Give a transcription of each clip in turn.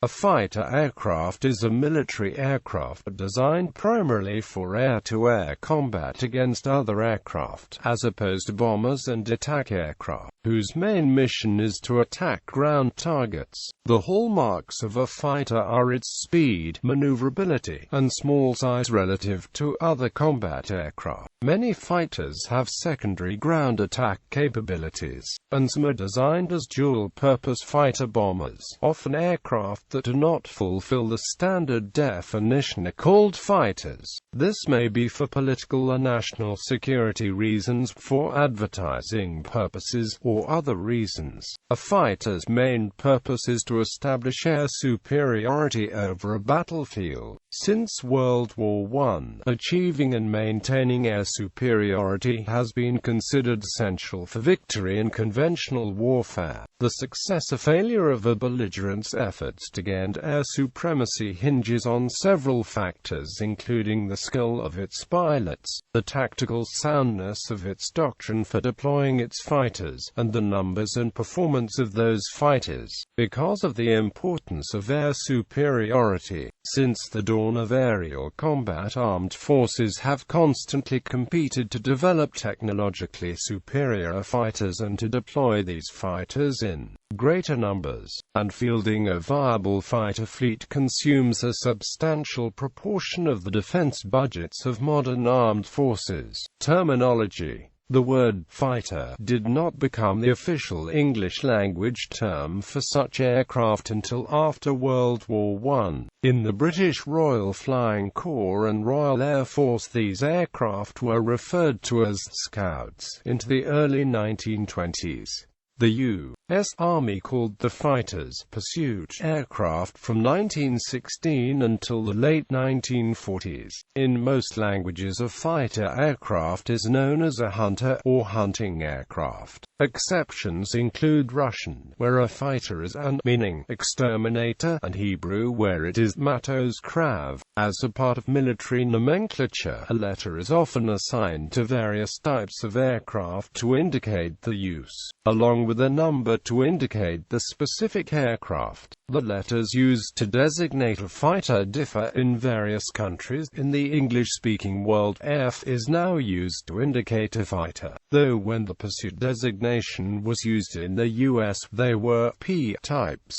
A fighter aircraft is a military aircraft designed primarily for air-to-air combat against other aircraft, as opposed to bombers and attack aircraft, whose main mission is to attack ground targets. The hallmarks of a fighter are its speed, maneuverability, and small size relative to other combat aircraft. Many fighters have secondary ground attack capabilities, and some are designed as dual-purpose fighter bombers. Often aircraft that do not fulfill the standard definition are called fighters. This may be for political or national security reasons, for advertising purposes, or other reasons. A fighter's main purpose is to establish air superiority over a battlefield. Since World War I, achieving and maintaining air superiority has been considered essential for victory in conventional warfare. The success or failure of a belligerent's efforts to gain air supremacy hinges on several factors, including the skill of its pilots, the tactical soundness of its doctrine for deploying its fighters, and the numbers and performance of those fighters. Because of the importance of air superiority, since the dawn of aerial combat, armed forces have constantly competed to develop technologically superior fighters and to deploy these fighters in greater numbers, and fielding a viable fighter fleet consumes a substantial proportion of the defense budgets of modern armed forces. Terminology. The word fighter did not become the official English language term for such aircraft until after World War I. In the British Royal Flying Corps and Royal Air Force, these aircraft were referred to as Scouts into the early 1920s. The U.S. Army called the fighters pursuit aircraft from 1916 until the late 1940s. In most languages, a fighter aircraft is known as a hunter or hunting aircraft. Exceptions include Russian, where a fighter is an, meaning exterminator, and Hebrew, where it is matos krav. As a part of military nomenclature, a letter is often assigned to various types of aircraft to indicate the use, along with a number to indicate the specific aircraft. The letters used to designate a fighter differ in various countries. In the English-speaking world, F is now used to indicate a fighter, though when the pursuit designation was used in the US, they were P types.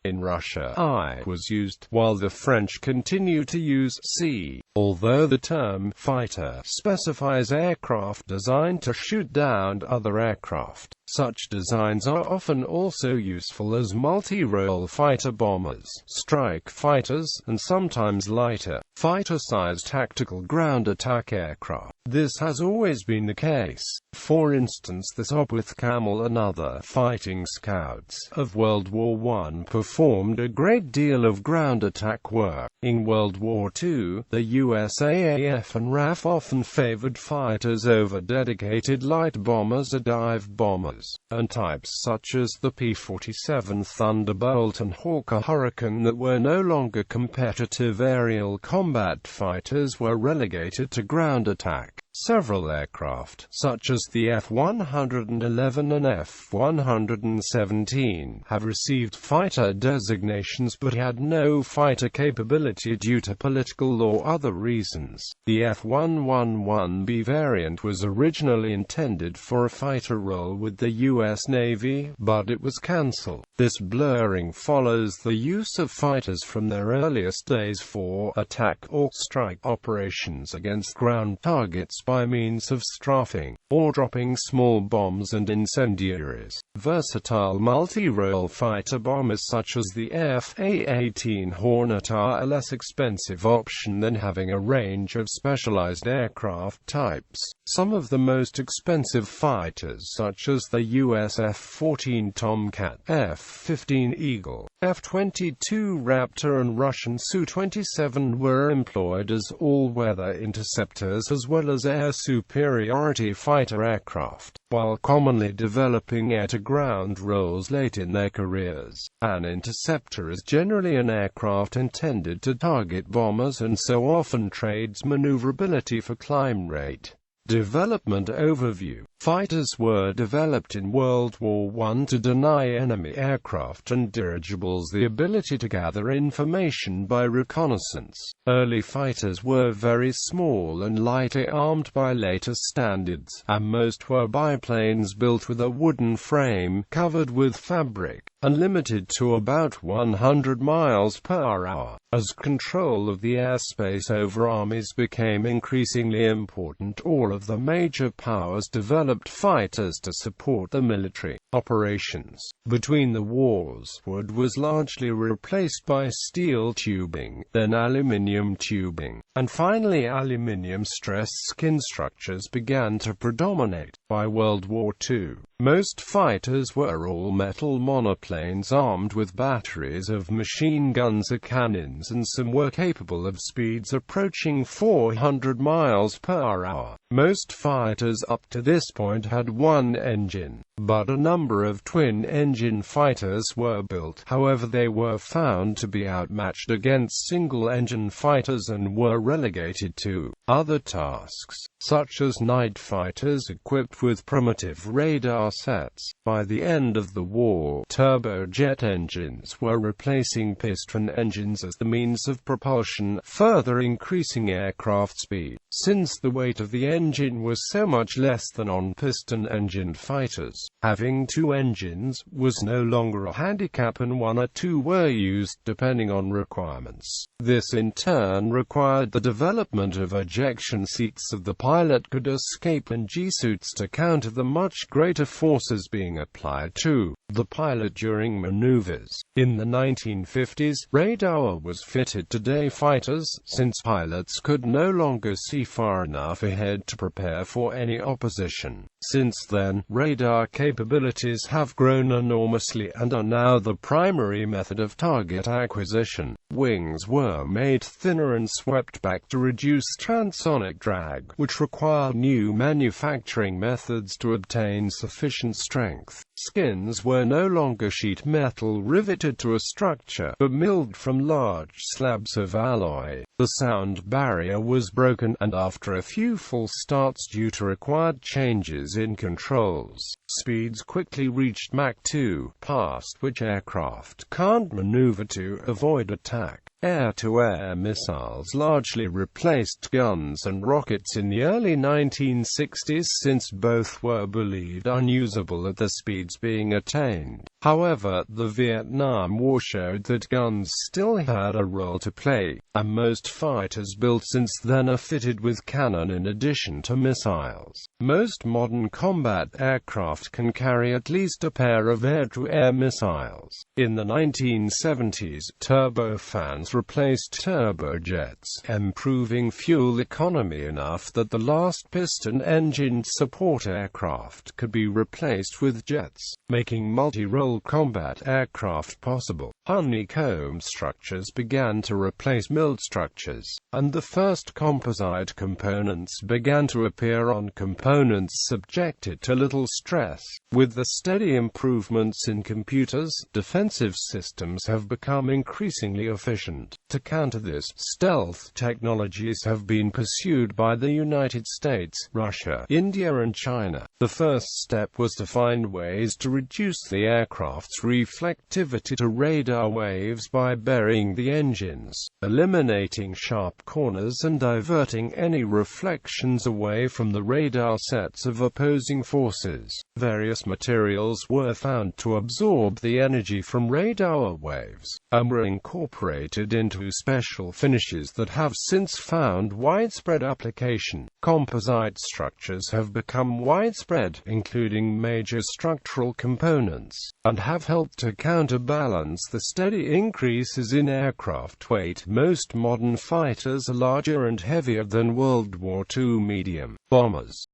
In Russia, I was used, while the French continue to use C. Although the term fighter specifies aircraft designed to shoot down other aircraft, such designs are often also useful as multi-role fighter bombers, strike fighters, and sometimes lighter, fighter-sized tactical ground attack aircraft. This has always been the case. For instance, the Sopwith Camel and other fighting scouts of World War I performed a great deal of ground attack work. In World War II, the USAAF and RAF often favored fighters over dedicated light bombers or dive bombers, and types such as the P-47 Thunderbolt and Hawker Hurricane that were no longer competitive aerial combat fighters were relegated to ground attack. Several aircraft, such as the F-111 and F-117, have received fighter designations but had no fighter capability due to political or other reasons. The F-111B variant was originally intended for a fighter role with the U.S. Navy, but it was cancelled. This blurring follows the use of fighters from their earliest days for attack or strike operations against ground targets by means of strafing, or dropping small bombs and incendiaries. Versatile multi-role fighter bombers such as the F-A-18 Hornet are a less expensive option than having a range of specialized aircraft types. Some of the most expensive fighters, such as the US F-14 Tomcat, F-15 Eagle, F-22 Raptor and Russian Su-27, were employed as all-weather interceptors as well as air superiority fighter aircraft, while commonly developing air-to-ground roles late in their careers. An interceptor is generally an aircraft intended to target bombers and so often trades maneuverability for climb rate. Development overview. Fighters were developed in World War I to deny enemy aircraft and dirigibles the ability to gather information by reconnaissance. Early fighters were very small and lightly armed by later standards, and most were biplanes built with a wooden frame, covered with fabric, and limited to about 100 miles per hour. As control of the airspace over armies became increasingly important, all of the major powers developed fighters to support the military operations. Between the wars, wood was largely replaced by steel tubing, then aluminium tubing, and finally aluminium-stressed skin structures began to predominate. By World War II, most fighters were all-metal monoplanes armed with batteries of machine guns or cannons, and some were capable of speeds approaching 400 miles per hour. Most fighters up to this point had one engine, but a number of twin-engine fighters were built. However, they were found to be outmatched against single-engine fighters and were relegated to other tasks, such as night fighters equipped with primitive radar sets. By the end of the war, turbojet engines were replacing piston engines as the means of propulsion, further increasing aircraft speed. Since the weight of the engine was so much less than on piston-engined fighters, having two engines was no longer a handicap, and one or two were used depending on requirements. This in turn required the development of ejection seats so the pilot could escape, and G-suits to counter the much greater forces being applied to the pilot during maneuvers. In the 1950s, radar was fitted to day fighters, since pilots could no longer see far enough ahead to prepare for any opposition. Since then, radar capabilities have grown enormously and are now the primary method of target acquisition. Wings were made thinner and swept back to reduce transonic drag, which required new manufacturing methods to obtain sufficient strength. Skins were no longer sheet metal riveted to a structure, but milled from large slabs of alloy. The sound barrier was broken, and after a few false starts due to required changes in controls, speeds quickly reached Mach 2, past which aircraft can't maneuver to avoid attack. Air-to-air missiles largely replaced guns and rockets in the early 1960s, since both were believed unusable at the speeds being attained. However, the Vietnam War showed that guns still had a role to play, and most fighters built since then are fitted with cannon in addition to missiles. Most modern combat aircraft can carry at least a pair of air-to-air missiles. In the 1970s, turbofans replaced turbojets, improving fuel economy enough that the last piston-engined support aircraft could be replaced with jets, making multi-role combat aircraft possible. Honeycomb structures began to replace milled structures, and the first composite components began to appear on components subjected to little stress. With the steady improvements in computers, defensive systems have become increasingly efficient. To counter this, stealth technologies have been pursued by the United States, Russia, India and China. The first step was to find ways to reduce the aircraft's reflectivity to radar waves by burying the engines, eliminating sharp corners and diverting any reflections away from the radar sets of opposing forces. Various materials were found to absorb the energy from radar waves, and were incorporated into special finishes that have since found widespread application. Composite structures have become widespread, including major structural components, and have helped to counterbalance the steady increases in aircraft weight. Most modern fighters are larger and heavier than World War II medium bombers.